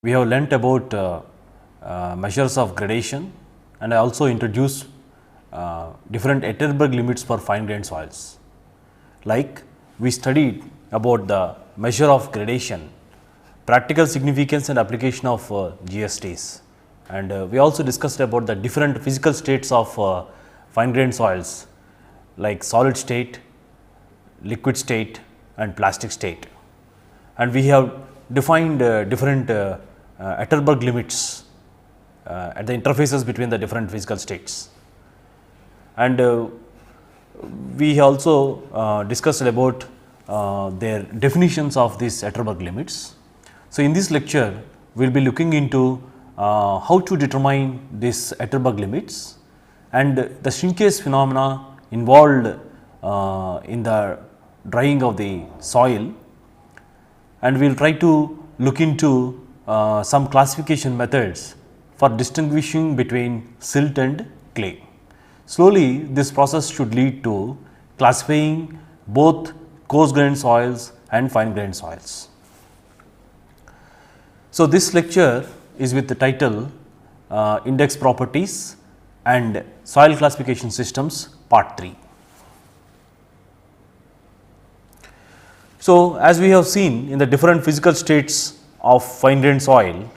We have learnt about measures of gradation, and I also introduced different Atterberg limits for fine grained soils. Like we studied about the measure of gradation, practical significance and application of GSTs, and we also discussed about the different physical states of fine grained soils like solid state, liquid state and plastic state, and we have defined different Atterberg limits at the interfaces between the different physical states, and we also discussed about their definitions of these Atterberg limits. So, in this lecture we will be looking into how to determine these Atterberg limits and the shrinkage phenomena involved in the drying of the soil, and we will try to look into some classification methods for distinguishing between silt and clay. Slowly this process should lead to classifying both coarse grained soils and fine grained soils. So, this lecture is with the title Index Properties and Soil Classification Systems Part 3. So, as we have seen in the different physical states of fine grained soil,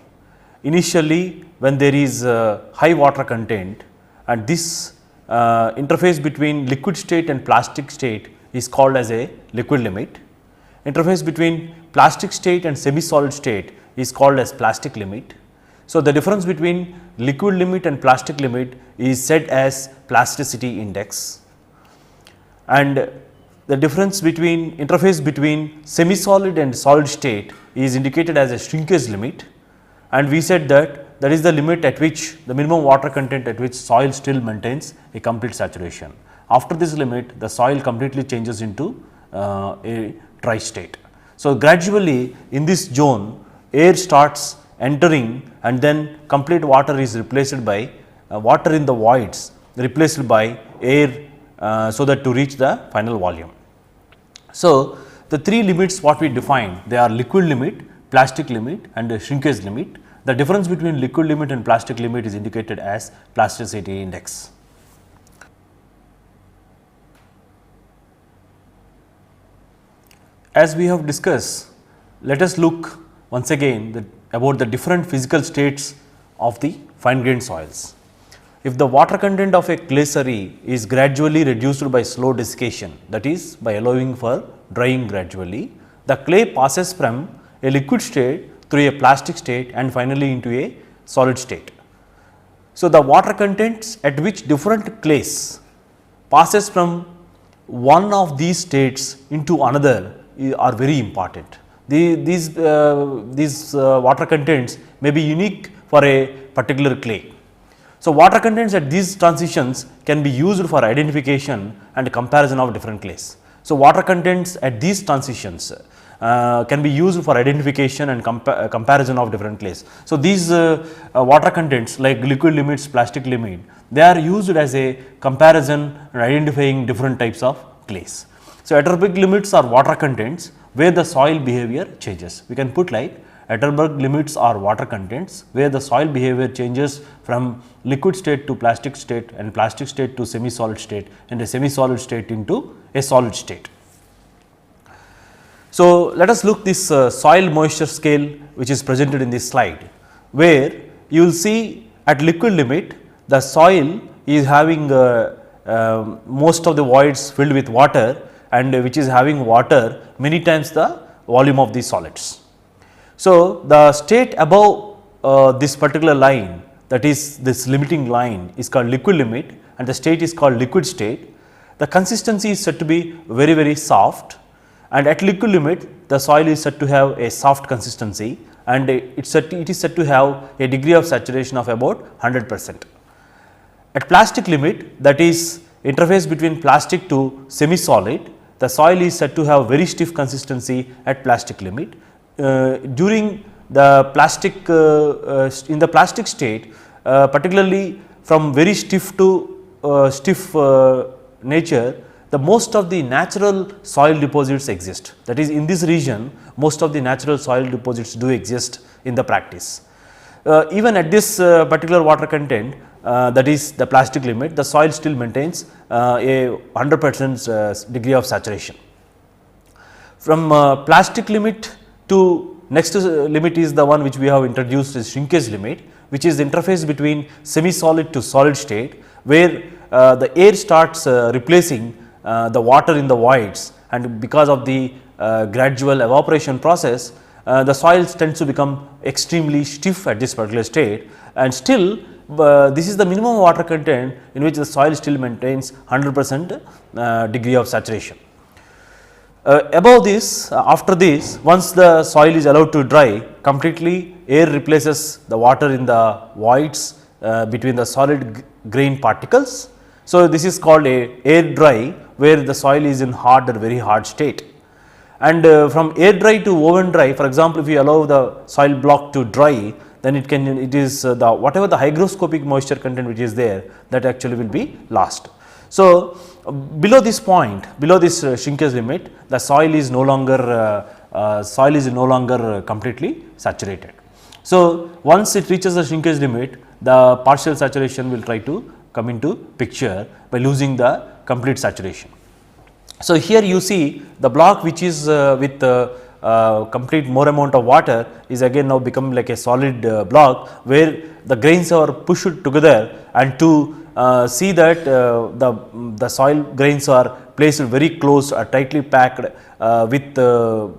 initially when there is high water content, and this interface between liquid state and plastic state is called as a liquid limit. Interface between plastic state and semi solid state is called as plastic limit. So, the difference between liquid limit and plastic limit is said as plasticity index, and the difference between interface between semi solid and solid state is indicated as a shrinkage limit, and we said that that is the limit at which the minimum water content at which soil still maintains a complete saturation. After this limit, the soil completely changes into a dry state. So, gradually in this zone air starts entering, and then complete water is replaced by water in the voids replaced by air, so that to reach the final volume. So, the three limits what we define, they are liquid limit, plastic limit and shrinkage limit. The difference between liquid limit and plastic limit is indicated as plasticity index. As we have discussed, let us look once again about the different physical states of the fine grained soils. If the water content of a clay slurry is gradually reduced by slow desiccation, that is by allowing for drying gradually, the clay passes from a liquid state through a plastic state and finally into a solid state. So, the water contents at which different clays passes from one of these states into another are very important. These water contents may be unique for a particular clay. So, water contents at these transitions can be used for identification and comparison of different clays. So, water contents at these transitions can be used for identification and comparison of different clays. So, these water contents like liquid limits, plastic limit, they are used as a comparison and identifying different types of clays. So, Atterberg limits are water contents where the soil behavior changes. We can put like Atterberg limits are water contents where the soil behavior changes from liquid state to plastic state and plastic state to semi solid state and a semi solid state into a solid state. So, let us look this soil moisture scale which is presented in this slide, where you will see at liquid limit the soil is having most of the voids filled with water, and which is having water many times the volume of these solids. So, the state above this particular line, that is this limiting line, is called liquid limit and the state is called liquid state. The consistency is said to be very, very soft, and at liquid limit the soil is said to have a soft consistency, and it is said to have a degree of saturation of about 100%. At plastic limit, that is interface between plastic to semi solid, the soil is said to have very stiff consistency at plastic limit. During the plastic in the plastic state, particularly from very stiff to stiff nature, the most of the natural soil deposits exist. That is, in this region most of the natural soil deposits do exist in the practice. Even at this particular water content, that is the plastic limit, the soil still maintains a 100% degree of saturation. From plastic limit to next limit is the one which we have introduced as shrinkage limit, which is the interface between semi solid to solid state, where the air starts replacing the water in the voids, and because of the gradual evaporation process, the soils tends to become extremely stiff at this particular state, and still this is the minimum water content in which the soil still maintains 100% degree of saturation. Above this, after this, once the soil is allowed to dry completely, air replaces the water in the voids between the solid grain particles. So, this is called a air dry, where the soil is in hard or very hard state. And from air dry to oven dry, for example, if you allow the soil block to dry, then it is the whatever the hygroscopic moisture content which is there, that actually will be lost. So, below this point, below this shrinkage limit, the soil is no longer completely saturated. So, once it reaches the shrinkage limit, the partial saturation will try to come into picture by losing the complete saturation. So, here you see the block which is with complete more amount of water is again now become like a solid block, where the grains are pushed together, and to see that the soil grains are placed very close or tightly packed with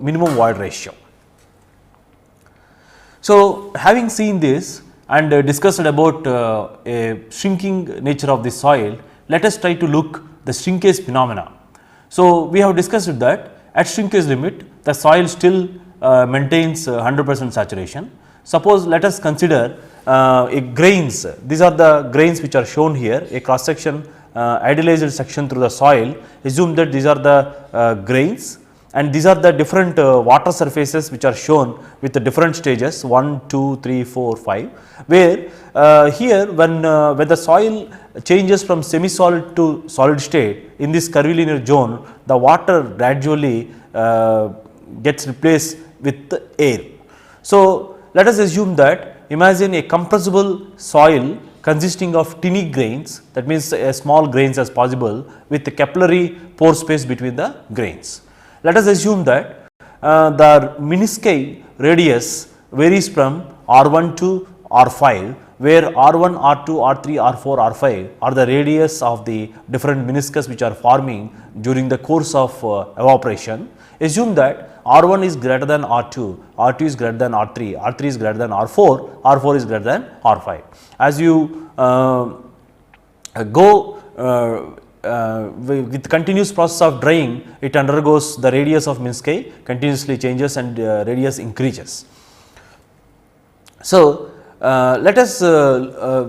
minimum void ratio. So, having seen this and discussed about a shrinking nature of the soil, let us try to look the shrinkage phenomena. So, we have discussed that at shrinkage limit the soil still maintains 100% saturation. Suppose let us consider a grains, these are the grains which are shown here, a cross section idealized section through the soil. Assume that these are the grains, and these are the different water surfaces which are shown with the different stages 1, 2, 3, 4, 5, where here when the soil changes from semi solid to solid state in this curvilinear zone, the water gradually gets replaced with the air. So, let us assume that, imagine a compressible soil consisting of tiny grains, that means as small grains as possible with the capillary pore space between the grains. Let us assume that the menisci radius varies from R1 to R5, where R1, R2, R3, R4, R5 are the radius of the different meniscus which are forming during the course of evaporation. Assume that R1 is greater than R2, R2 is greater than R3, R3 is greater than R4, R4 is greater than R5. As you go with continuous process of drying, it undergoes the radius of menisci continuously changes and radius increases. So, let us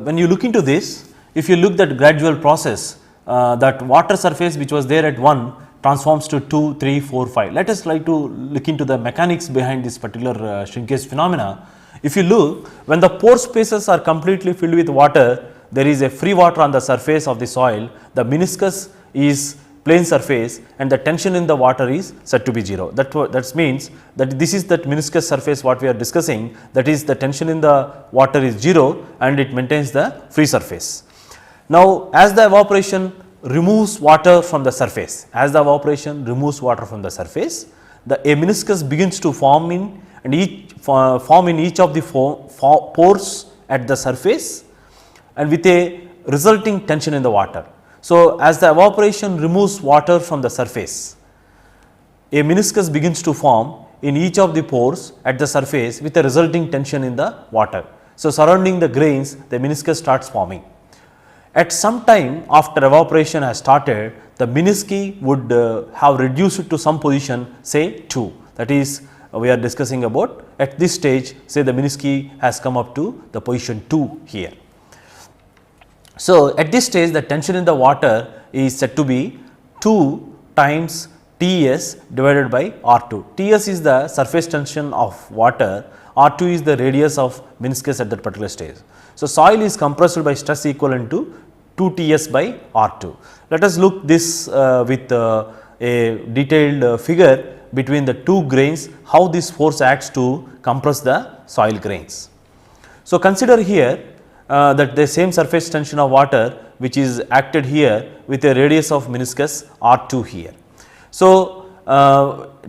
when you look into this, if you look that gradual process, that water surface which was there at 1 transforms to 2, 3, 4, 5. Let us try to look into the mechanics behind this particular shrinkage phenomena. If you look, when the pore spaces are completely filled with water, there is a free water on the surface of the soil, the meniscus is plane surface and the tension in the water is said to be 0. That means that this is that meniscus surface what we are discussing, that is the tension in the water is 0 and it maintains the free surface. Now, as the evaporation removes water from the surface, a meniscus begins to form in each of the pores at the surface and with a resulting tension in the water. So, as the evaporation removes water from the surface, a meniscus begins to form in each of the pores at the surface with a resulting tension in the water. So, surrounding the grains, the meniscus starts forming. At some time after evaporation has started, the menisci would have reduced to some position, say 2. That is, we are discussing about at this stage, say the menisci has come up to the position 2 here. So, at this stage the tension in the water is said to be 2 times Ts divided by R2. Ts is the surface tension of water, R2 is the radius of meniscus at that particular stage. So, soil is compressed by stress equivalent to 2 Ts by R2. Let us look this with a detailed figure between the two grains, how this force acts to compress the soil grains. So, consider here that the same surface tension of water which is acted here with a radius of meniscus R2 here. So,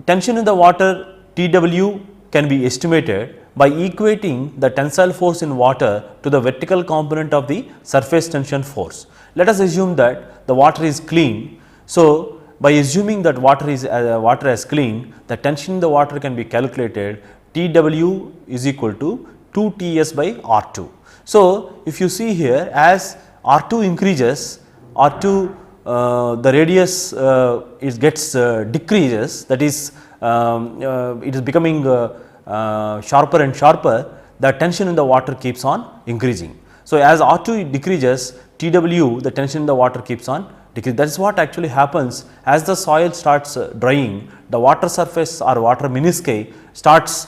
tension in the water Tw can be estimated by equating the tensile force in water to the vertical component of the surface tension force. Let us assume that the water is clean. So, by assuming that water is clean, the tension in the water can be calculated. Tw is equal to 2 Ts by R2. So, if you see here, as R2 increases, R2 the radius it gets decreases, that is it is becoming sharper and sharper, the tension in the water keeps on increasing. So, as R2 decreases, Tw, the tension in the water keeps on decreasing. That is what actually happens as the soil starts drying, the water surface or water menisci starts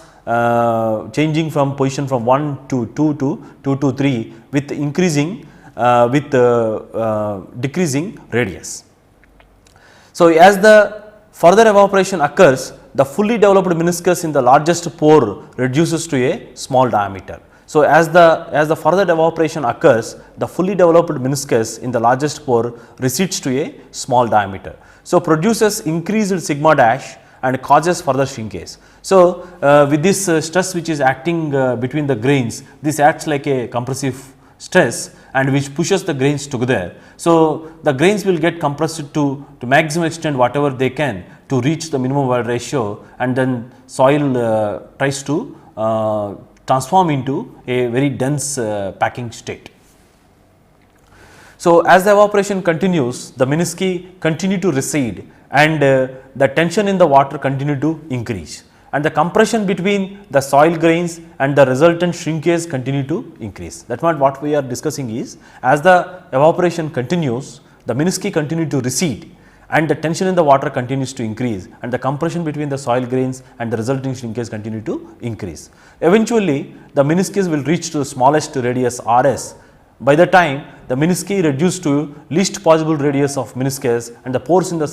changing from position from 1 to 2 to 2 to 3 with increasing with decreasing radius. So, as the further evaporation occurs, the fully developed meniscus in the largest pore reduces to a small diameter. So, as the further evaporation occurs, the fully developed meniscus in the largest pore recedes to a small diameter. So, produces increased sigma dash and causes further shrinkage. So, with this stress which is acting between the grains, this acts like a compressive stress and which pushes the grains together. So, the grains will get compressed to maximum extent whatever they can to reach the minimum weld ratio, and then soil tries to transform into a very dense packing state. So, as the evaporation continues, the menisci continue to recede and the tension in the water continue to increase, and the compression between the soil grains and the resultant shrinkage continue to increase. That is what we are discussing is, as the evaporation continues, the menisci continue to recede and the tension in the water continues to increase, and the compression between the soil grains and the resulting shrinkage continue to increase. Eventually, the meniscus will reach to the smallest radius Rs. By the time the menisci reduce to least possible radius of meniscus, and the pores in the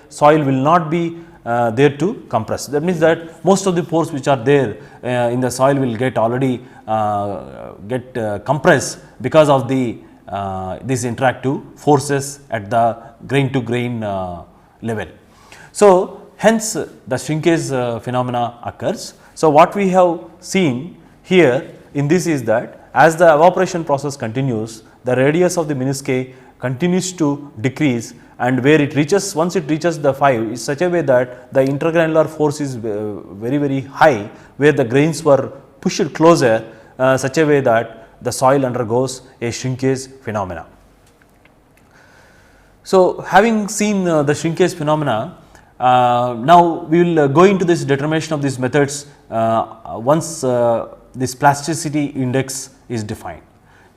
soil will not be there to compress. That means that most of the pores which are there in the soil will get already compressed because of the these interactive forces at the grain to grain level. So, hence the shrinkage phenomena occurs. So, what we have seen here in this is that as the evaporation process continues, the radius of the menisci continues to decrease, and where it reaches, once it reaches the 5 is such a way that the intergranular force is very high, where the grains were pushed closer such a way that the soil undergoes a shrinkage phenomena. So, having seen the shrinkage phenomena, now we will go into this determination of these methods once this plasticity index is defined.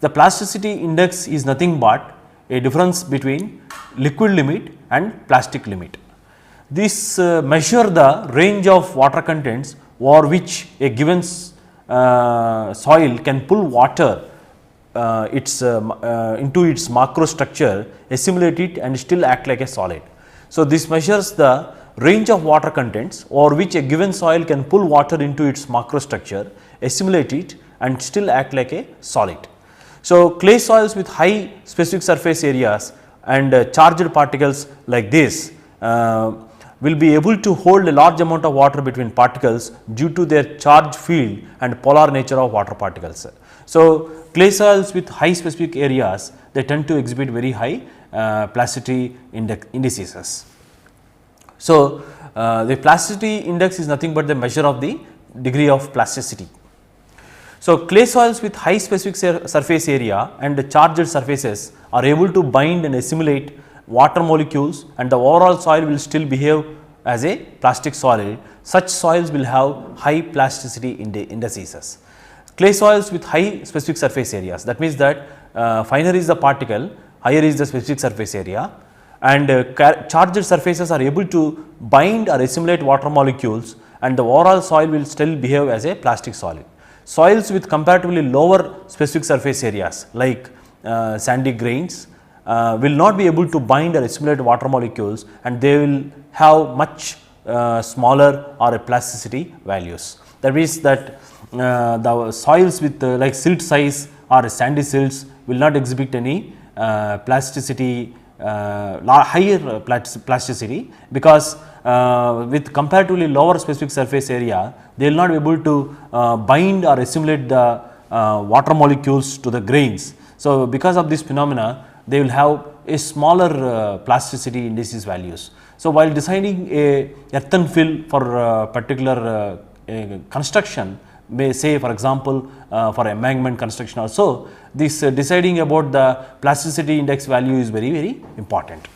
The plasticity index is nothing but a difference between liquid limit and plastic limit. This measure the range of water contents over which a given soil can pull water into its macrostructure, assimilate it and still act like a solid. So, this measures the range of water contents over which a given soil can pull water into its macrostructure, assimilate it and still act like a solid. So, clay soils with high specific surface areas and charged particles like this will be able to hold a large amount of water between particles due to their charge field and polar nature of water particles. So, clay soils with high specific areas, they tend to exhibit very high plasticity indices. So, the plasticity index is nothing but the measure of the degree of plasticity. So, clay soils with high specific surface area and charged surfaces are able to bind and assimilate water molecules, and the overall soil will still behave as a plastic solid. Such soils will have high plasticity indices. Clay soils with high specific surface areas, that means that finer is the particle, higher is the specific surface area, and charged surfaces are able to bind or assimilate water molecules, and the overall soil will still behave as a plastic solid. Soils with comparatively lower specific surface areas like sandy grains will not be able to bind or assimilate water molecules, and they will have much smaller or plasticity values. That means that the soils with like silt size or sandy silts will not exhibit any plasticity, higher plasticity, because with comparatively lower specific surface area, they will not be able to bind or assimilate the water molecules to the grains. So, because of this phenomena, they will have a smaller plasticity indices values. So, while designing a earthen fill for particular construction, may say for example, for embankment construction also, this deciding about the plasticity index value is very important.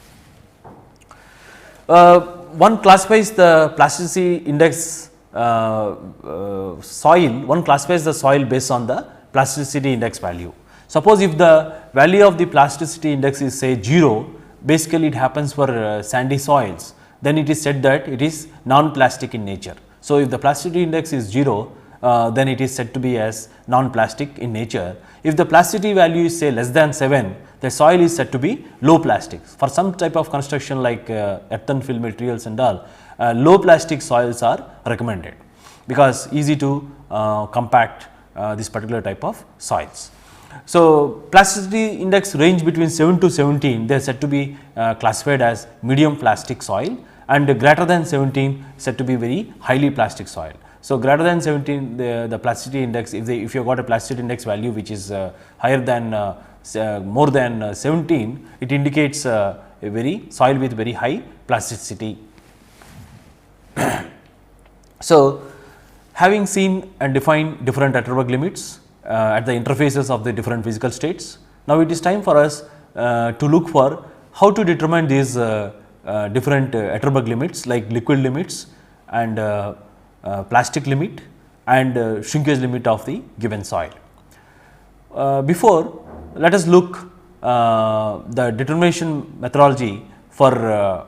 One classifies the plasticity index soil, one classifies the soil based on the plasticity index value. Suppose if the value of the plasticity index is say 0, basically it happens for sandy soils, then it is said that it is non-plastic in nature. So, if the plasticity index is 0, then it is said to be as non-plastic in nature. If the plasticity value is say less than 7, the soil is said to be low plastic. For some type of construction like earthen fill materials and all, low plastic soils are recommended, because easy to compact this particular type of soils. So, plasticity index range between 7 to 17, they are said to be classified as medium plastic soil, and greater than 17 said to be very highly plastic soil. So, greater than 17, the plasticity index, if you have got a plasticity index value which is higher than more than 17, it indicates a very soil with very high plasticity. So, having seen and defined different Atterberg limits at the interfaces of the different physical states, now it is time for us to look for how to determine these different Atterberg limits, like liquid limits and plastic limit and shrinkage limit of the given soil. Before, let us look the determination methodology for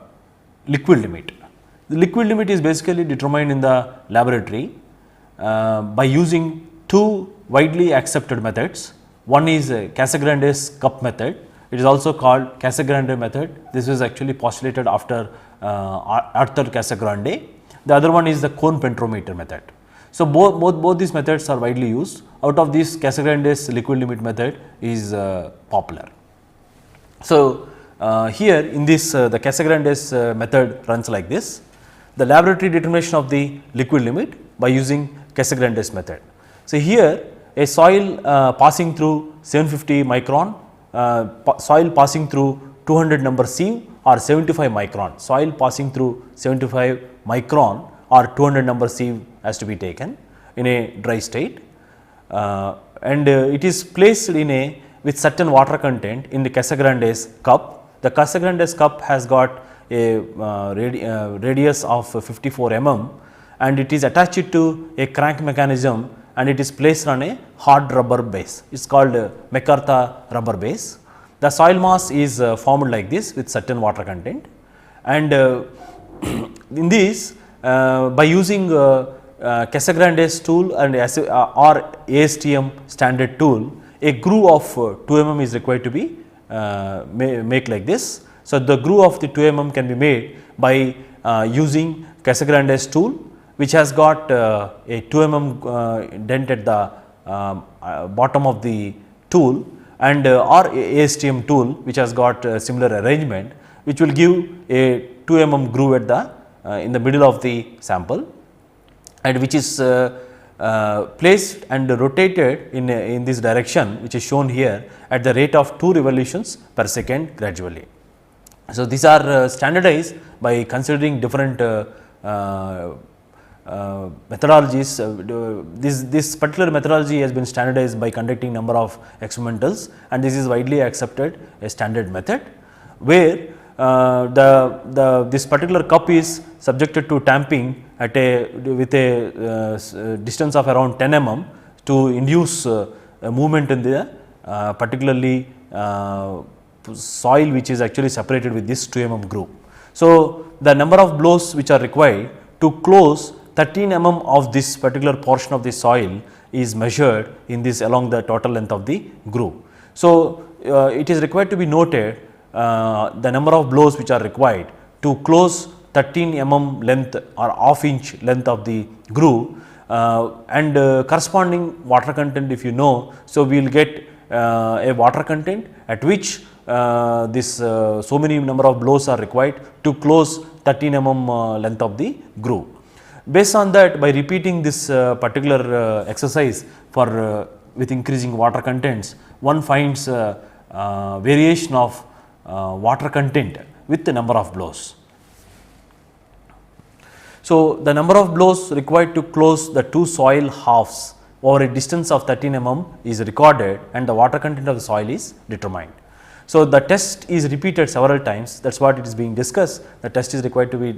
liquid limit. The liquid limit is basically determined in the laboratory by using two widely accepted methods. One is Casagrande's cup method. It is also called Casagrande method. This is actually postulated after Arthur Casagrande. The other one is the cone Penetrometer method. So, both these methods are widely used. Out of this, Casagrande's liquid limit method is popular. So, here in this the Casagrande's method runs like this: the laboratory determination of the liquid limit by using Casagrande's method. So, here a soil passing through 750 micron, soil passing through 200 number sieve or 75 micron, soil passing through 75 micron or 200 number sieve has to be taken in a dry state, and it is placed in a with certain water content in the Casagrande's cup. The Casagrande's cup has got a radius of 54 mm, and it is attached to a crank mechanism, and it is placed on a hard rubber base. It is called MacArthur rubber base. The soil mass is formed like this with certain water content, and in this by using Casagrande's tool and or ASTM standard tool, a groove of 2 mm is required to be make like this. So, the groove of the 2 mm can be made by using Casagrande's tool, which has got a 2 mm dent at the bottom of the tool, and or ASTM tool which has got similar arrangement, which will give a 2 mm groove at the in the middle of the sample, and which is placed and rotated in this direction, which is shown here at the rate of 2 revolutions per second gradually. So, these are standardized by considering different methodologies. This particular methodology has been standardized by conducting number of experimentals, and this is widely accepted a standard method, where this particular cup is subjected to tamping at with a distance of around 10 mm to induce a movement in the particularly soil which is actually separated with this 2 mm groove. So, the number of blows which are required to close 13 mm of this particular portion of the soil is measured in this along the total length of the groove. So, it is required to be noted the number of blows which are required to close 13 mm length or half inch length of the groove and corresponding water content if you know. So, we will get a water content at which this so many number of blows are required to close 13 mm length of the groove. Based on that, by repeating this particular exercise for with increasing water contents, one finds variation of water content with the number of blows. So, the number of blows required to close the two soil halves over a distance of 13 mm is recorded and the water content of the soil is determined. So, the test is repeated several times, that is what it is being discussed. The test is required to be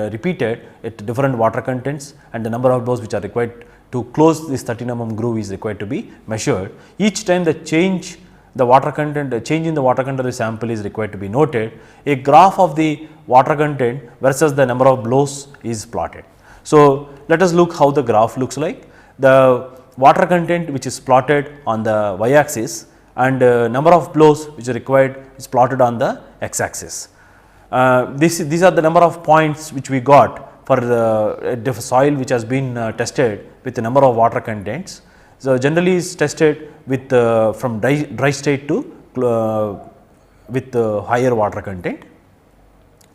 repeated at different water contents and the number of blows which are required to close this 13 mm groove is required to be measured. Each time the change in the water content of the sample is required to be noted. A graph of the water content versus the number of blows is plotted. So, let us look how the graph looks like. The water content which is plotted on the y axis and number of blows which are required is plotted on the x axis. These are the number of points which we got for the soil which has been tested with the number of water contents. So, generally is tested with from dry state to with higher water content.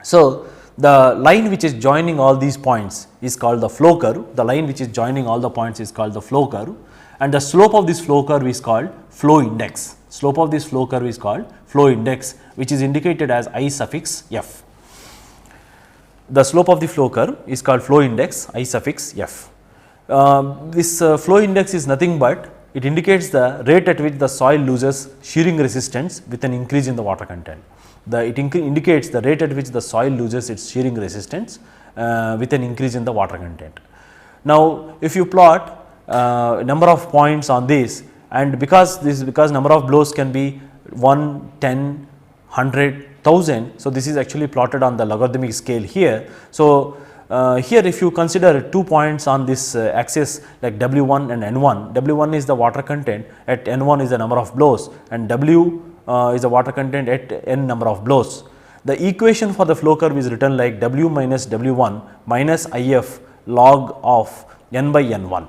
So, the line which is joining all these points is called the flow curve. The line which is joining all the points is called the flow curve and the slope of this flow curve is called flow index. Slope of this flow curve is called flow index, which is indicated as I suffix f. The slope of the flow curve is called flow index I suffix f. This flow index is nothing but it indicates the rate at which the soil loses shearing resistance with an increase in the water content. It indicates the rate at which the soil loses its shearing resistance with an increase in the water content. Now, if you plot number of points on this and because number of blows can be 1, 10, 100, 1000. So, this is actually plotted on the logarithmic scale here. So, here if you consider 2 points on this axis like W1 and N1, W1 is the water content, at N1 is the number of blows and W is the water content at N number of blows. The equation for the flow curve is written like W minus W1 minus IF log of N by N1.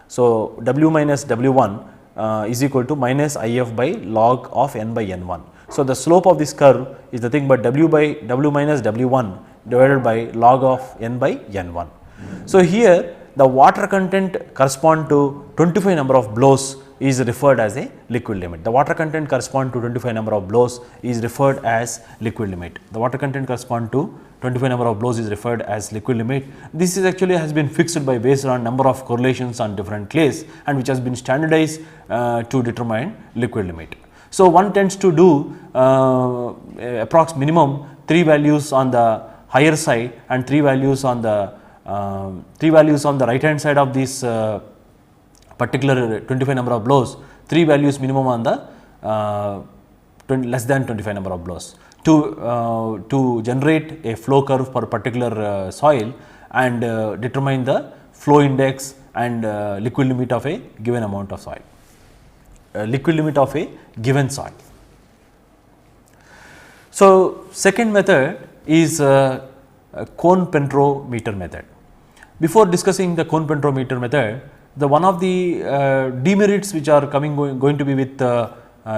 So, W minus W1 is equal to minus IF by log of N by N1. So, the slope of this curve is nothing but W minus W1 divided by log of N by N1. So, here the water content correspond to 25 number of blows is referred as a liquid limit. The water content correspond to 25 number of blows is referred as liquid limit. The water content correspond to 25 number of blows is referred as liquid limit. This is actually has been fixed by based on number of correlations on different clays and which has been standardized to determine liquid limit. So, one tends to do approx minimum 3 values on the higher side and 3 values on the right hand side of this particular 25 number of blows, 3 values minimum on the less than 25 number of blows to generate a flow curve for particular soil and determine the flow index and liquid limit of a given amount of soil, liquid limit of a given soil. So, second method is a cone penetrometer method. Before discussing the cone penetrometer method, the one of the demerits which are going to be with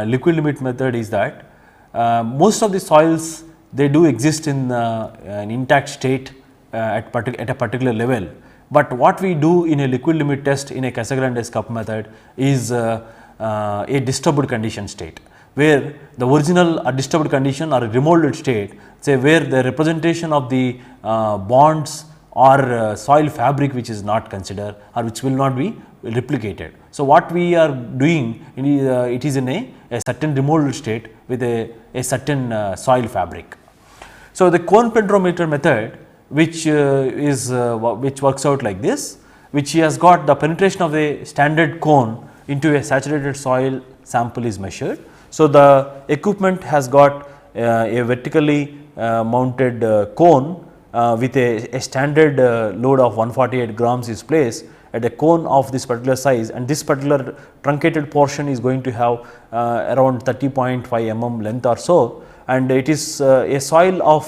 liquid limit method is that most of the soils they do exist in an intact state at a particular level, but what we do in a liquid limit test in a Casagrande's cup method is a disturbed condition state, where the original disturbed condition or a remolded state, say where the representation of the bonds or soil fabric which is not considered or which will not be replicated. So, what we are doing it is in a certain remolded state with a certain soil fabric. So, the cone penetrometer method which works out like this, which has got the penetration of a standard cone into a saturated soil sample is measured. So, the equipment has got a vertically mounted cone with a standard load of 148 grams is placed at a cone of this particular size, and this particular truncated portion is going to have around 30.5 mm length or so, and it is a soil of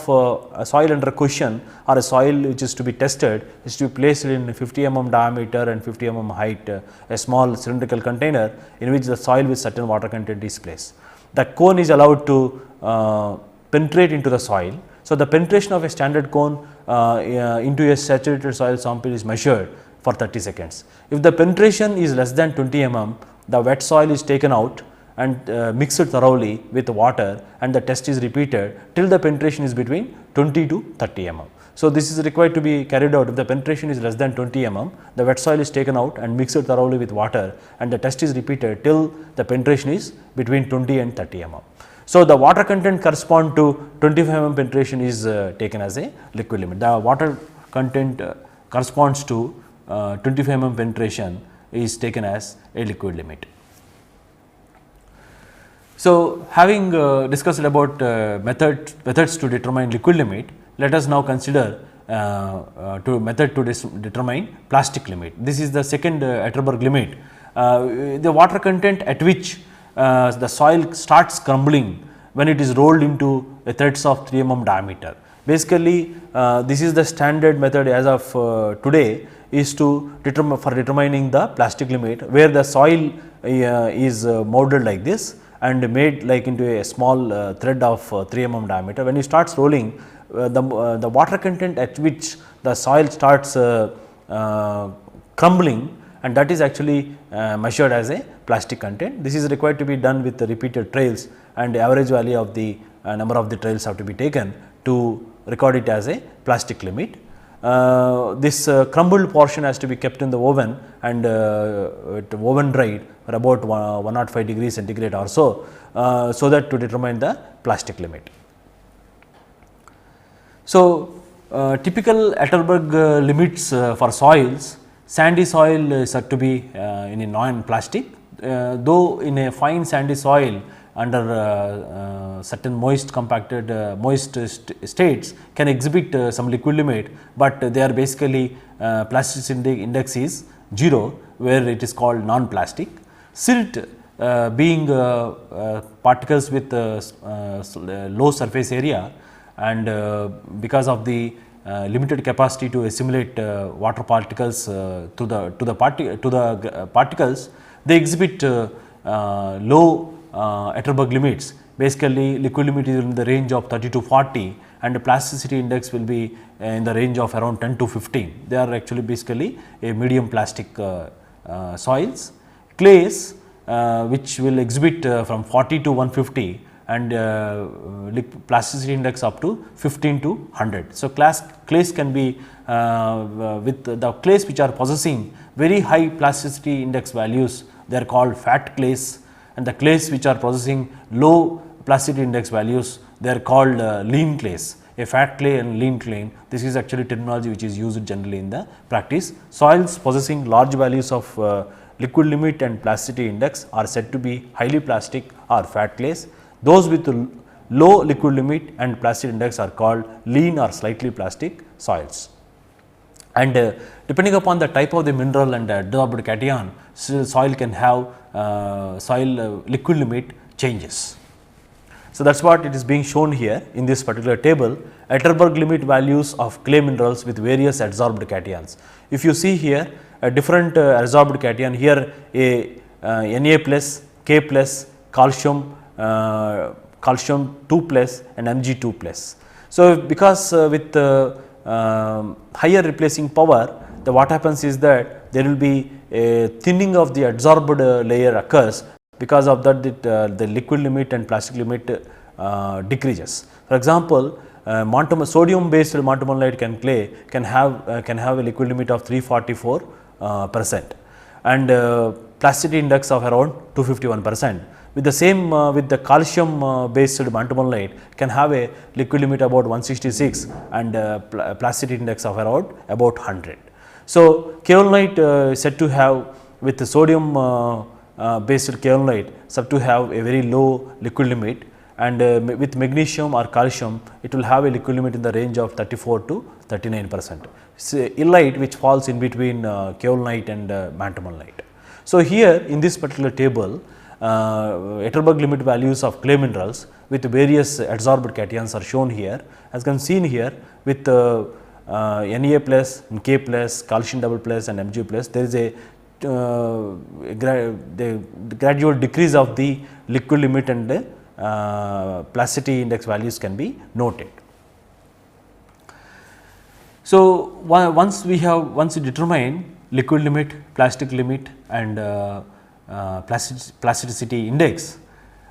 a soil under question or a soil which is to be tested is to be placed in 50 mm diameter and 50 mm height, a small cylindrical container in which the soil with certain water content is placed. The cone is allowed to penetrate into the soil. So, the penetration of a standard cone into a saturated soil sample is measured for 30 seconds. If the penetration is less than 20 mm, the wet soil is taken out and mixed thoroughly with water, and the test is repeated till the penetration is between 20 to 30 mm. So, this is required to be carried out if the penetration is less than 20 mm, the wet soil is taken out and mixed thoroughly with water, and the test is repeated till the penetration is between 20 and 30 mm. So, the water content correspond to 25 mm penetration is taken as a liquid limit. The water content corresponds to 25 mm penetration is taken as a liquid limit. So, having discussed about methods to determine liquid limit, let us now consider method to determine plastic limit. This is the second Atterberg limit. The water content at which the soil starts crumbling when it is rolled into a threads of 3 mm diameter. Basically, this is the standard method as of today is to determining the plastic limit, where the soil is molded like this and made like into a small thread of 3 mm diameter. When it starts rolling, the water content at which the soil starts crumbling, and that is actually measured as a plastic content. This is required to be done with the repeated trials, and the average value of the number of the trials have to be taken to record it as a plastic limit. This crumbled portion has to be kept in the oven and oven dried for about 105 degrees centigrade or so, so that to determine the plastic limit. So, typical Atterberg limits for soils: sandy soil is said to be in a non-plastic, though in a fine sandy soil under certain moist compacted states can exhibit some liquid limit, but they are basically plasticity index is 0, where it is called non-plastic. Silt being particles with low surface area, and because of the limited capacity to assimilate water particles to the particles, they exhibit low Atterberg limits. Basically, liquid limit is in the range of 30 to 40, and the plasticity index will be in the range of around 10 to 15. They are actually basically a medium plastic soils. Clays which will exhibit from 40 to 150, and plasticity index up to 15 to 100. So, clays can be with the clays which are possessing very high plasticity index values, they are called fat clays, and the clays which are possessing low plasticity index values, they are called lean clays. A fat clay and lean clay, this is actually terminology which is used generally in the practice. Soils possessing large values of liquid limit and plasticity index are said to be highly plastic or fat clays. Those with low liquid limit and plasticity index are called lean or slightly plastic soils. And depending upon the type of the mineral and adsorbed cation, soil can have liquid limit changes. So, that is what it is being shown here in this particular table, Atterberg limit values of clay minerals with various adsorbed cations. If you see here a different adsorbed cation, here a Na plus, K plus, calcium 2 plus and Mg2 plus. So, because with higher replacing power, what happens is that there will be a thinning of the adsorbed layer occurs. Because of that, the liquid limit and plastic limit decreases. For example, sodium based montmorillonite clay can have a liquid limit of 344% and plasticity index of around 251%. With the same with the calcium based montmorillonite can have a liquid limit about 166 and plasticity index of around about 100. So, kaolinite said to have with the sodium based kaolinite said to have a very low liquid limit, and with magnesium or calcium it will have a liquid limit in the range of 34 to 39%. Illite which falls in between kaolinite and montmorillonite. So, here in this particular table Atterberg limit values of clay minerals with various adsorbed cations are shown here. As can seen here with Na plus, K plus, calcium double plus and Mg plus, there is a the gradual decrease of the liquid limit and plasticity index values can be noted. So, once we determine liquid limit, plastic limit and plasticity index,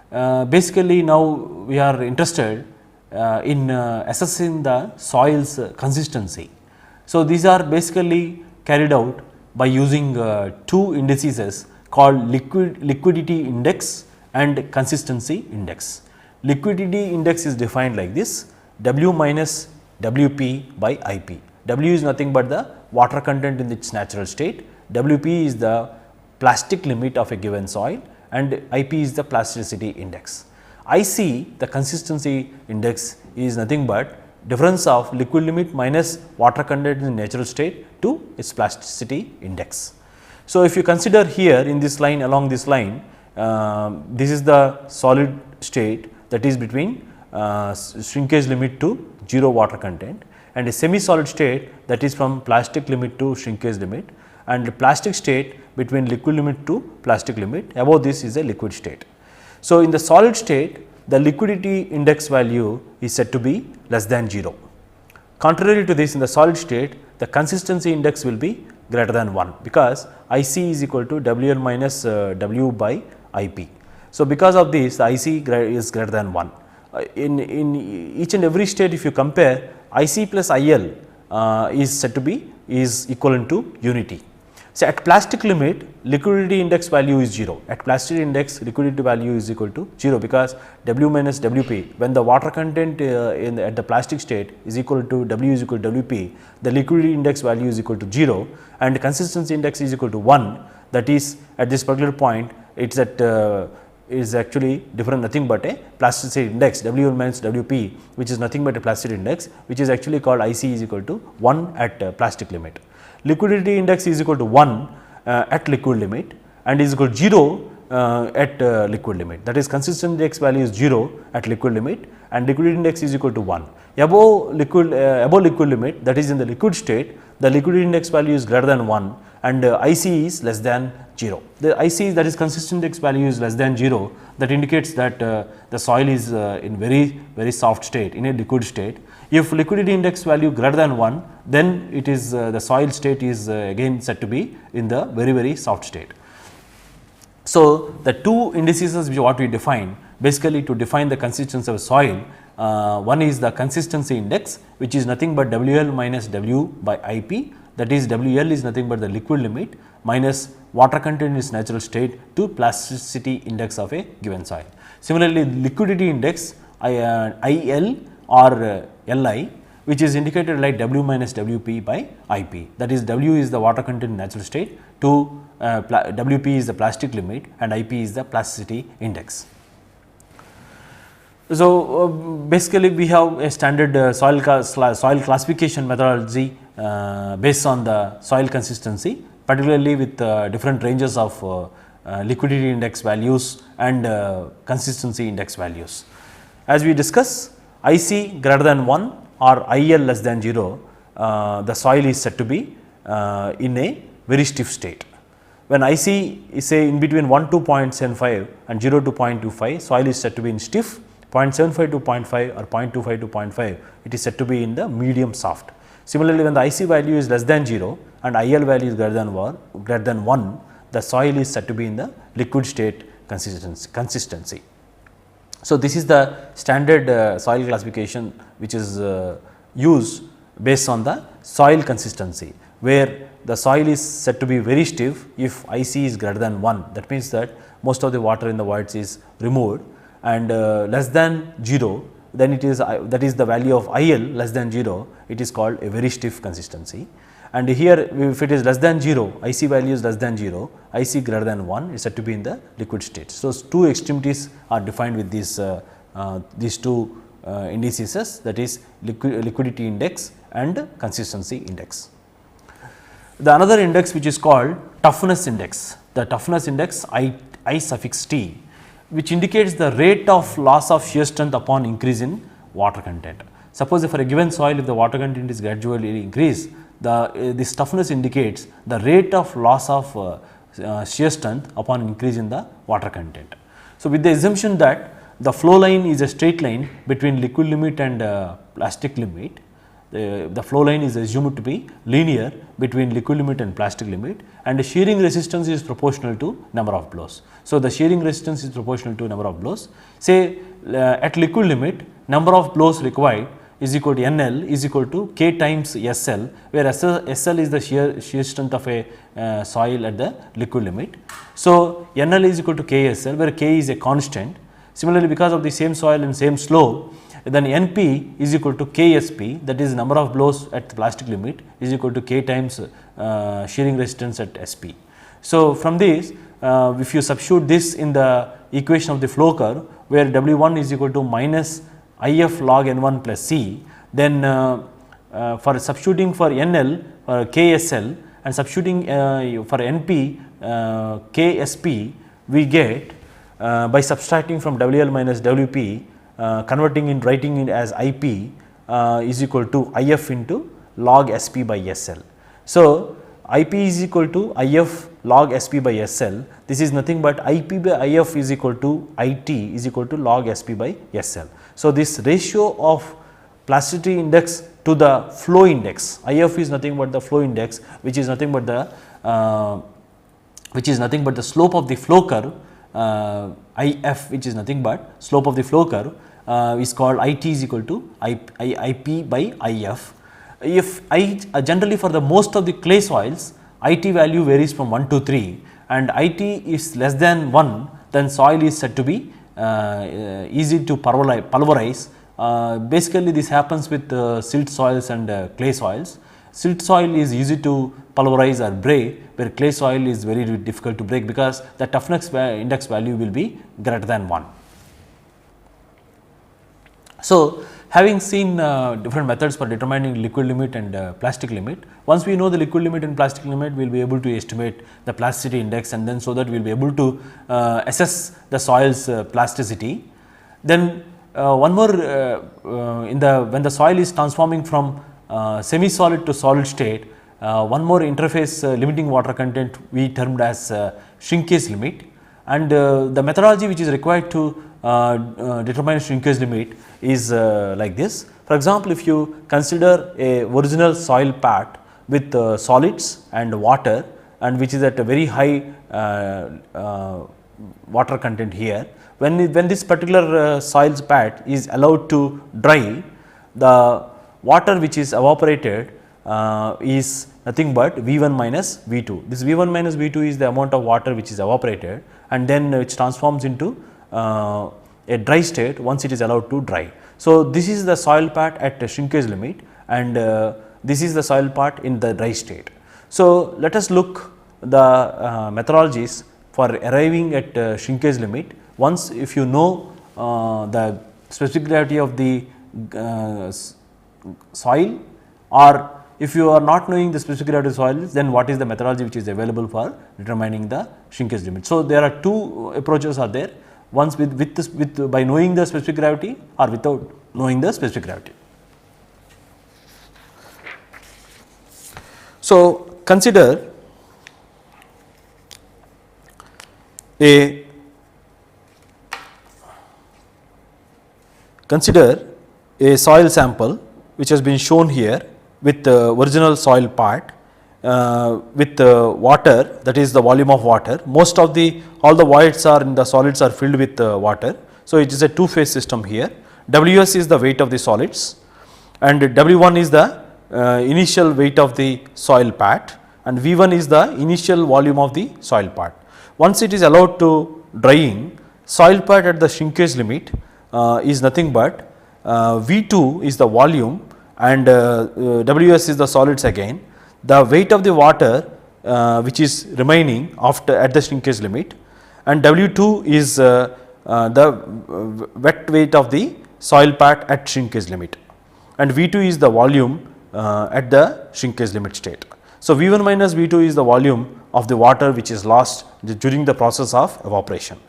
basically now we are interested in assessing the soil's consistency. So, these are basically carried out by using two indices called liquidity index and consistency index. Liquidity index is defined like this: W minus Wp by Ip. W is nothing but the water content in its natural state, Wp is the plastic limit of a given soil and Ip is the plasticity index. Ic, the consistency index, is nothing but difference of liquid limit minus water content in natural state to its plasticity index. So, if you consider here in this line, along this line, this is the solid state, that is between shrinkage limit to 0 water content, and a semi solid state, that is from plastic limit to shrinkage limit, and the plastic state between liquid limit to plastic limit. Above this is a liquid state. So, in the solid state, the liquidity index value is said to be less than 0. Contrary to this, in the solid state, the consistency index will be greater than 1, because Ic is equal to Wl minus W by Ip. So, because of this, the Ic is greater than 1. In each and every state, if you compare, Ic plus Il is said to be equivalent to unity. So, at plastic limit, liquidity index value is 0. At plasticity index, liquidity value is equal to 0, because W minus Wp, when the water content at the plastic state is equal to W is equal to Wp, the liquidity index value is equal to 0 and consistency index is equal to 1. That is, at this particular point, it is at is actually different nothing but a plasticity index, W minus Wp, which is nothing but a plasticity index, which is actually called Ic is equal to 1 at plastic limit. Liquidity index is equal to 1 at liquid limit and is equal to 0 at liquid limit. That is, consistent index value is 0 at liquid limit and liquidity index is equal to 1. Above liquid limit, that is in the liquid state, the liquidity index value is greater than 1 and Ic is less than 0. The Ic, that is consistent index value, is less than 0. That indicates that the soil is in very soft state, in a liquid state. If liquidity index value greater than 1, then it is the soil state is again said to be in the very soft state. So, the two indices which what we define, basically to define the consistency of soil, one is the consistency index, which is nothing but Wl minus W by Ip, that is Wl is nothing but the liquid limit minus water content in its natural state to plasticity index of a given soil. Similarly, liquidity index Il or Li, which is indicated like W minus Wp by Ip, that is W is the water content in natural state to Wp is the plastic limit and Ip is the plasticity index. So, basically we have a standard soil classification methodology based on the soil consistency, particularly with different ranges of liquidity index values and consistency index values. As we discuss, Ic greater than 1 or Il less than 0, the soil is said to be in a very stiff state. When Ic is say in between 1 to 0.75 and 0 to 0.25, soil is said to be in stiff. 0.75 to 0.5 or 0.25 to 0.5, it is said to be in the medium soft. Similarly, when the Ic value is less than 0 and Il value is greater than 1, the soil is said to be in the liquid state consistency. So, this is the standard soil classification which is used based on the soil consistency, where the soil is said to be very stiff if Ic is greater than 1. That means that most of the water in the voids is removed, and less than 0, then it is that is the value of Il less than 0, it is called a very stiff consistency. And here if it is less than 0, Ic value is less than 0, Ic greater than 1 is said to be in the liquid state. So, two extremities are defined with these two indices, that is liquidity index and consistency index. The another index which is called toughness index. The toughness index I suffix t, which indicates the rate of loss of shear strength upon increase in water content. Suppose for a given soil, if the water content is gradually increased, this toughness indicates the rate of loss of shear strength upon increase in the water content. So, with the assumption that the flow line is a straight line between liquid limit and plastic limit, the flow line is assumed to be linear between liquid limit and plastic limit, and the shearing resistance is proportional to number of blows. So, the shearing resistance is proportional to number of blows. Say at liquid limit, number of blows required is equal to NL is equal to K times SL, where SL is the shear strength of a soil at the liquid limit. So, NL is equal to KSL, where K is a constant. Similarly, because of the same soil and same slope, then NP is equal to KSP, that is number of blows at the plastic limit is equal to K times shearing resistance at SP. So, from this, if you substitute this in the equation of the flow curve, where W1 is equal to minus IF log N1 plus C, then for substituting for NL KSL and substituting for NP KSP, we get by subtracting from WL minus WP, converting in writing it as IP is equal to IF into log SP by SL. So, IP is equal to IF log SP by SL. This is nothing but IP by IF is equal to IT is equal to log SP by SL. So, this ratio of plasticity index to the flow index, IF is nothing but the flow index, which is nothing but the slope of the flow curve, IF, which is nothing but slope of the flow curve, is called IT is equal to IP by IF. If generally for the most of the clay soils, IT value varies from 1 to 3, and IT is less than 1, then soil is said to be easy to pulverize. Basically, this happens with silt soils and clay soils. Silt soil is easy to pulverize or break, where clay soil is very difficult to break, because the toughness index value will be greater than 1. So, having seen different methods for determining liquid limit and plastic limit, once we know the liquid limit and plastic limit, we will be able to estimate the plasticity index, and then so that we will be able to assess the soil's plasticity. Then one more when the soil is transforming from semi-solid to solid state, one more interface limiting water content we termed as shrinkage limit, and the methodology which is required to determine shrinkage limit is like this. For example, if you consider a original soil part with solids and water, and which is at a very high water content here, when this particular soil pad is allowed to dry, the water which is evaporated is nothing but V1 minus V2. This V1 minus V2 is the amount of water which is evaporated, and then which transforms into a dry state once it is allowed to dry. So, this is the soil part at the shrinkage limit, and this is the soil part in the dry state. So, let us look the methodologies for arriving at shrinkage limit. Once if you know the specific gravity of the soil, or if you are not knowing the specific gravity of soil, then what is the methodology which is available for determining the shrinkage limit. So, there are two approaches are there, once with by knowing the specific gravity or without knowing the specific gravity. So, consider a soil sample which has been shown here with the original soil part with water, that is the volume of water. Most of all the voids are in the solids are filled with water. So, it is a two phase system here. Ws is the weight of the solids, and W1 is the initial weight of the soil part, and V1 is the initial volume of the soil part. Once it is allowed to drying, soil part at the shrinkage limit is nothing but V2 is the volume, and Ws is the solids again. The weight of the water which is remaining after at the shrinkage limit, and W2 is the wet weight of the soil part at shrinkage limit, and V2 is the volume at the shrinkage limit state. So, V1 minus V2 is the volume of the water which is lost during the process of evaporation.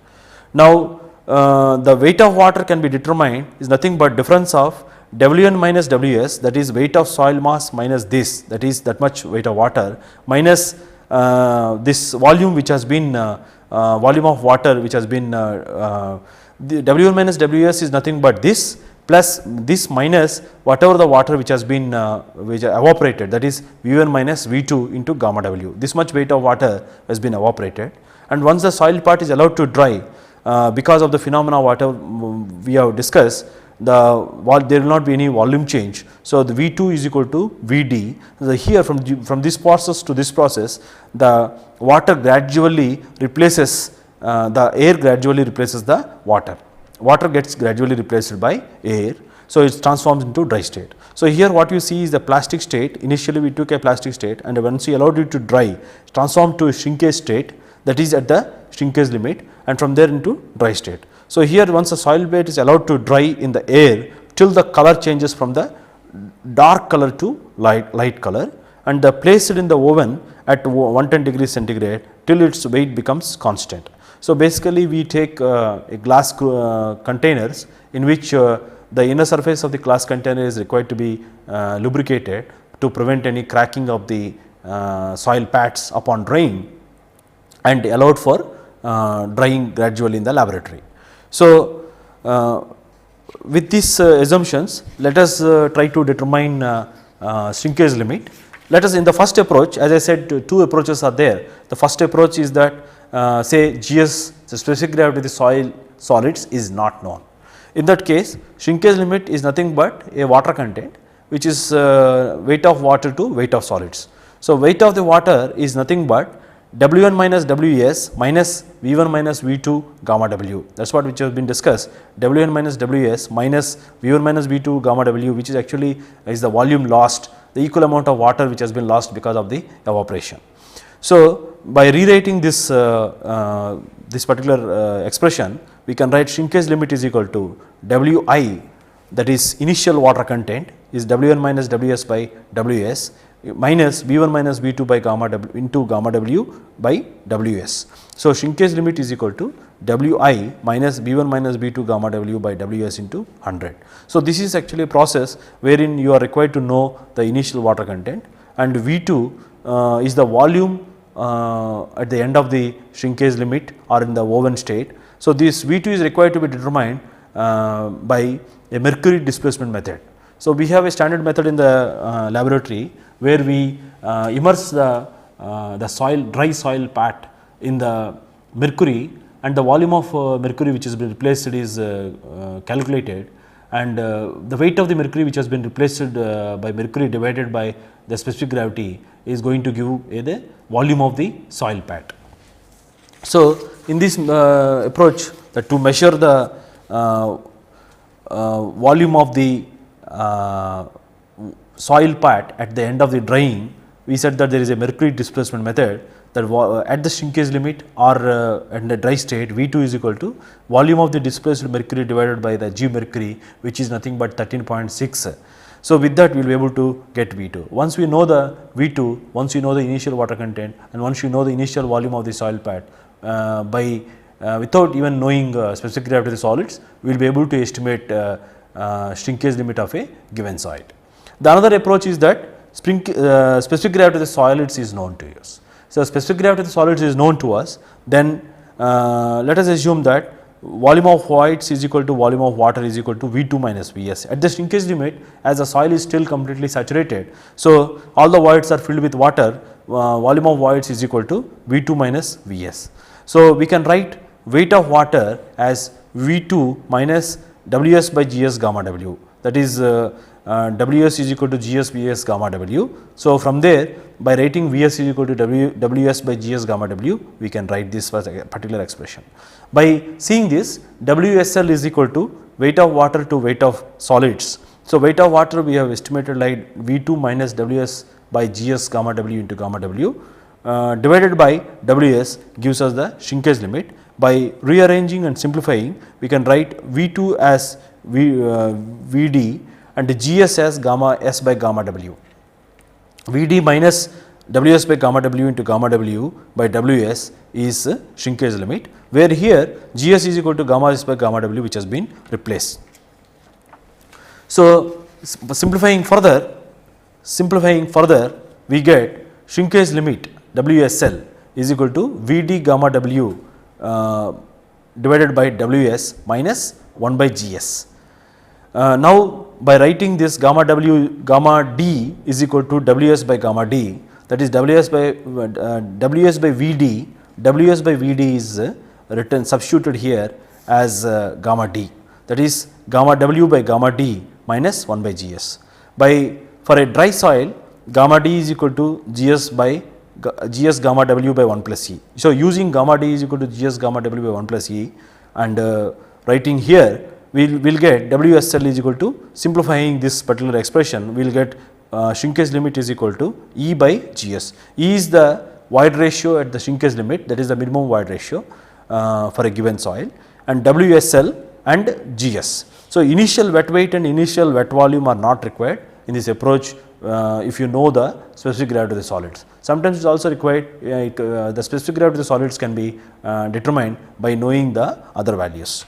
Now, the weight of water can be determined is nothing but difference of W1 minus Ws, that is weight of soil mass minus this, that is that much weight of water, minus this volume which has been volume of water which has been the W1 minus Ws is nothing but this plus this minus whatever the water which has been which evaporated, that is V1 minus V2 into gamma W. This much weight of water has been evaporated, and once the soil part is allowed to dry because of the phenomena whatever we have discussed, there will not be any volume change. So, the V2 is equal to Vd. Here from this process to this process, the water gradually replaces the air gradually replaces the water. Water gets gradually replaced by air. So, it transforms into dry state. So, here what you see is the plastic state. Initially we took a plastic state, and once we allowed it to dry, it transformed to a shrinkage state, that is at the shrinkage limit, and from there into dry state. So, here once the soil bed is allowed to dry in the air till the color changes from the dark color to light color, and placed in the oven at 110 degrees centigrade till its weight becomes constant. So, basically we take a glass containers in which the inner surface of the glass container is required to be lubricated to prevent any cracking of the soil pads upon drying, and allowed for drying gradually in the laboratory. So, with these assumptions, let us try to determine shrinkage limit. Let us, in the first approach, as I said, two approaches are there. The first approach is that say GS, the specific gravity of the soil solids, is not known. In that case, shrinkage limit is nothing but a water content which is weight of water to weight of solids. So, weight of the water is nothing but W1 minus Ws minus V1 minus V2 gamma W, that is what which has been discussed. W1 minus Ws minus V1 minus V2 gamma W, which is actually is the volume lost, the equal amount of water which has been lost because of the evaporation. So, by rewriting this this particular expression, we can write shrinkage limit is equal to Wi, that is initial water content, is W1 minus Ws by Ws minus V1 minus V2 by gamma W into gamma W by Ws. So, shrinkage limit is equal to Wi minus V1 minus V2 gamma W by Ws into 100. So, this is actually a process wherein you are required to know the initial water content, and V2 is the volume at the end of the shrinkage limit or in the oven state. So, this V2 is required to be determined by a mercury displacement method. So, we have a standard method in the laboratory where we immerse the dry soil part in the mercury, and the volume of mercury which has been replaced is calculated, and the weight of the mercury which has been replaced by mercury divided by the specific gravity is going to give the volume of the soil pad. So, in this approach, that to measure the volume of the soil part at the end of the drying, we said that there is a mercury displacement method, that at the shrinkage limit or at the dry state, V2 is equal to volume of the displaced mercury divided by the G mercury, which is nothing but 13.6. So, with that we will be able to get V2. Once we know the V2, once we know the initial water content, and once we know the initial volume of the soil pad, without even knowing specific gravity of the solids, we will be able to estimate shrinkage limit of a given soil. The another approach is that specific gravity of the solids is known to us. So, specific gravity of the solids is known to us, then let us assume that volume of voids is equal to volume of water is equal to V2 minus Vs. At the shrinkage limit, as the soil is still completely saturated, so all the voids are filled with water, volume of voids is equal to V2 minus Vs. So, we can write weight of water as V2 minus Ws by Gs gamma W, that is Ws is equal to Gs Vs gamma W. So, from there, by writing Vs is equal to Ws by Gs gamma W, we can write this particular expression. By seeing this, WSL is equal to weight of water to weight of solids. So, weight of water we have estimated like V2 minus Ws by Gs gamma W into gamma W divided by Ws gives us the shrinkage limit. By rearranging and simplifying, we can write V2 as Vd and Gs as gamma S by gamma W. Vd minus Ws by gamma W into gamma W by Ws is shrinkage limit, where here Gs is equal to gamma S by gamma W, which has been replaced. So, simplifying further, we get shrinkage limit WSL is equal to Vd gamma W divided by Ws minus 1 by Gs. Now, by writing this gamma D is equal to Ws by gamma D, that is Ws by Vd. Ws by Vd is written substituted here as gamma D, that is gamma W by gamma D minus 1 by Gs. For a dry soil, gamma D is equal to Gs gamma W by 1 plus E. So, using gamma D is equal to Gs gamma W by 1 plus E, and writing here we will get WSL is equal to, simplifying this particular expression, we will get shrinkage limit is equal to E by Gs. E is the void ratio at the shrinkage limit, that is the minimum void ratio for a given soil, and WSL and Gs. So, initial wet weight and initial wet volume are not required in this approach if you know the specific gravity of the solids. Sometimes it is also required, the specific gravity of the solids can be determined by knowing the other values.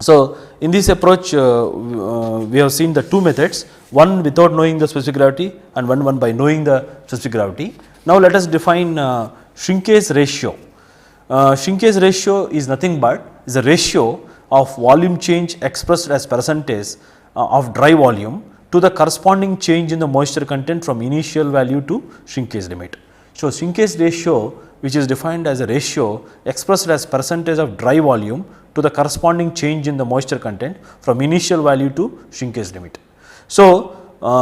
So, in this approach we have seen the two methods, one without knowing the specific gravity and one by knowing the specific gravity. Now, let us define shrinkage ratio. Shrinkage ratio is nothing but is a ratio of volume change expressed as percentage of dry volume to the corresponding change in the moisture content from initial value to shrinkage limit. So, shrinkage ratio, which is defined as a ratio expressed as percentage of dry volume to the corresponding change in the moisture content from initial value to shrinkage limit. So,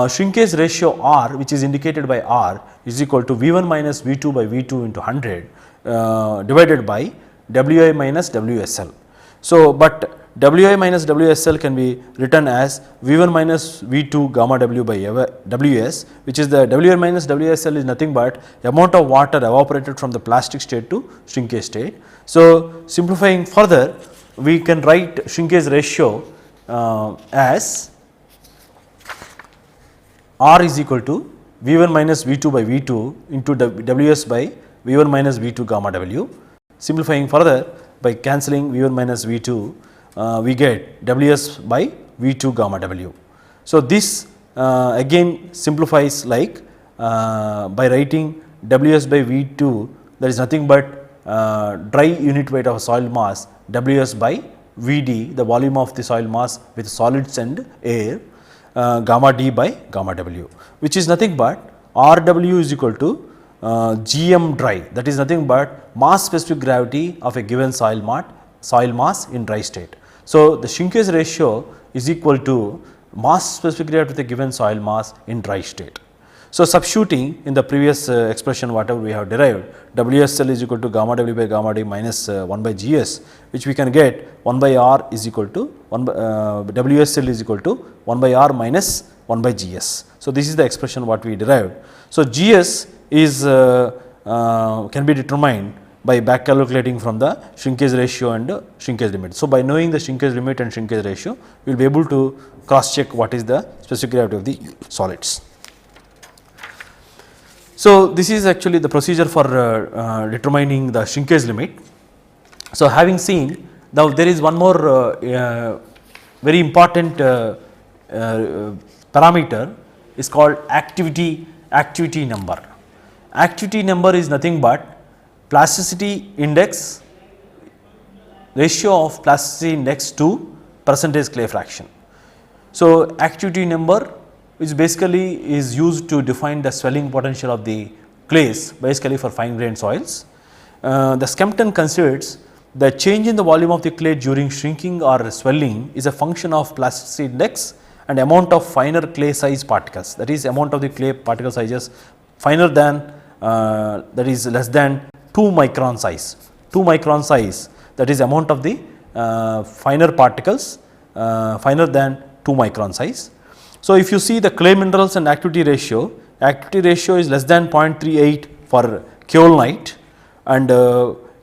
shrinkage ratio R, which is indicated by R, is equal to V1 minus V2 by V2 into 100 divided by Wi minus WSL. So, but Wi minus WSL can be written as V1 minus V2 gamma W by Ws, which is the Wi minus WSL is nothing but amount of water evaporated from the plastic state to shrinkage state. So, simplifying further, we can write shrinkage ratio as R is equal to V1 minus V2 by V2 into Ws by V1 minus V2 gamma W. Simplifying further, by cancelling V1 minus V2, we get Ws by V2 gamma W. So, this again simplifies like by writing Ws by V2, that is nothing but dry unit weight of soil mass, Ws by Vd, the volume of the soil mass with solids and air, gamma D by gamma W, which is nothing but Rw is equal to Gm dry, that is nothing but mass specific gravity of a given soil mass in dry state. So, the shrinkage ratio is equal to mass specific gravity of the given soil mass in dry state. So, substituting in the previous expression whatever we have derived, WSL is equal to gamma W by gamma D minus 1 by Gs, which we can get 1 by R is equal to 1 by WSL is equal to 1 by R minus 1 by Gs. So, this is the expression what we derived. So, Gs is can be determined by back calculating from the shrinkage ratio and shrinkage limit. So, by knowing the shrinkage limit and shrinkage ratio, we will be able to cross check what is the specific gravity of the solids. So, this is actually the procedure for determining the shrinkage limit. So, having seen, now there is one more very important parameter is called activity number. Activity number is nothing but plasticity index, ratio of plasticity index to percentage clay fraction. So, activity number which basically is used to define the swelling potential of the clays basically for fine grained soils. The Skempton considers the change in the volume of the clay during shrinking or swelling is a function of plasticity index and amount of finer clay size particles, that is amount of the clay particle sizes finer than that is less than 2 micron size. 2 micron size, that is amount of the finer particles finer than 2 micron size. So, if you see the clay minerals and activity ratio is less than 0.38 for kaolite and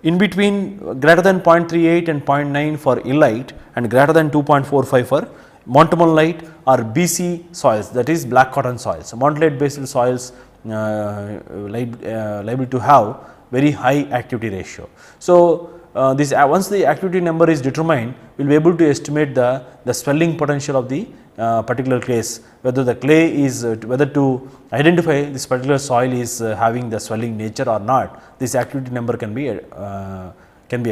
in between greater than 0.38 and 0.9 for illite and greater than 2.45 for montmorillite or BC soils, that is black cotton soils. Montmorillite based soils liable to have very high activity ratio. So, this once the activity number is determined, we will be able to estimate the swelling potential of the particular clays, whether the clay is whether to identify this particular soil is having the swelling nature or not. This activity number can be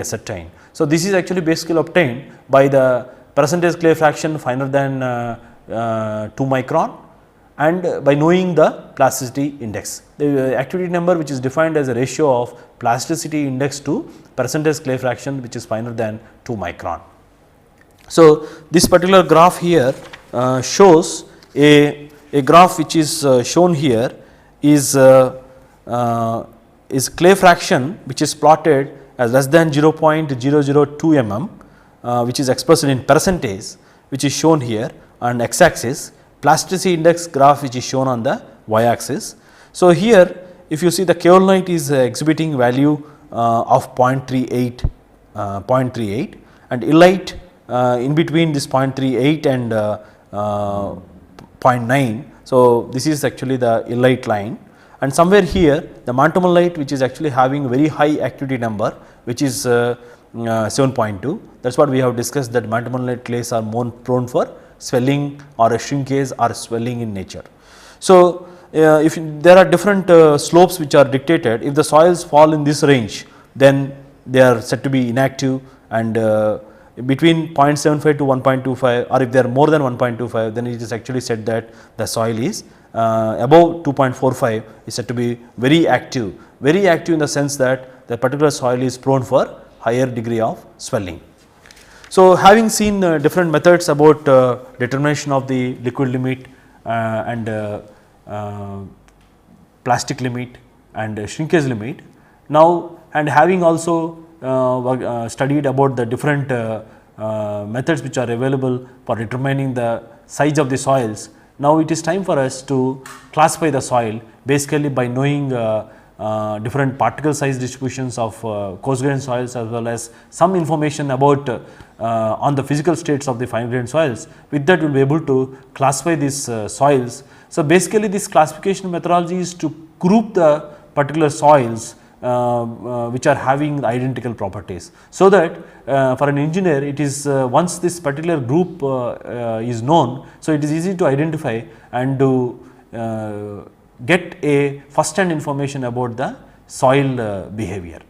ascertained. So, this is actually basically obtained by the percentage clay fraction finer than 2 micron, and by knowing the plasticity index. The activity number, which is defined as a ratio of plasticity index to percentage clay fraction, which is finer than 2 micron. So, this particular graph here shows a graph which is shown here is clay fraction, which is plotted as less than 0.002 mm, which is expressed in percentage, which is shown here on x axis, plasticity index graph which is shown on the y axis. So, here if you see the kaolinite is exhibiting value of 0.38 and illite in between this 0.38 and 0.9. So, this is actually the illite line, and somewhere here the montmorillonite, which is actually having very high activity number, which is 7.2. that is what we have discussed, that montmorillonite clays are more prone for swelling or a shrinkage or swelling in nature. So, if there are different slopes which are dictated, if the soils fall in this range, then they are said to be inactive, and between 0.75 to 1.25, or if they are more than 1.25, then it is actually said that the soil is above 2.45 is said to be very active in the sense that the particular soil is prone for higher degree of swelling. So, having seen different methods about determination of the liquid limit and plastic limit and shrinkage limit, now and having also studied about the different methods which are available for determining the size of the soils, now it is time for us to classify the soil basically by knowing different particle size distributions of coarse grain soils, as well as some information about on the physical states of the fine grained soils. With that, we will be able to classify these soils. So, basically this classification methodology is to group the particular soils which are having identical properties, so that for an engineer it is once this particular group is known, so it is easy to identify and to get a first hand information about the soil behavior.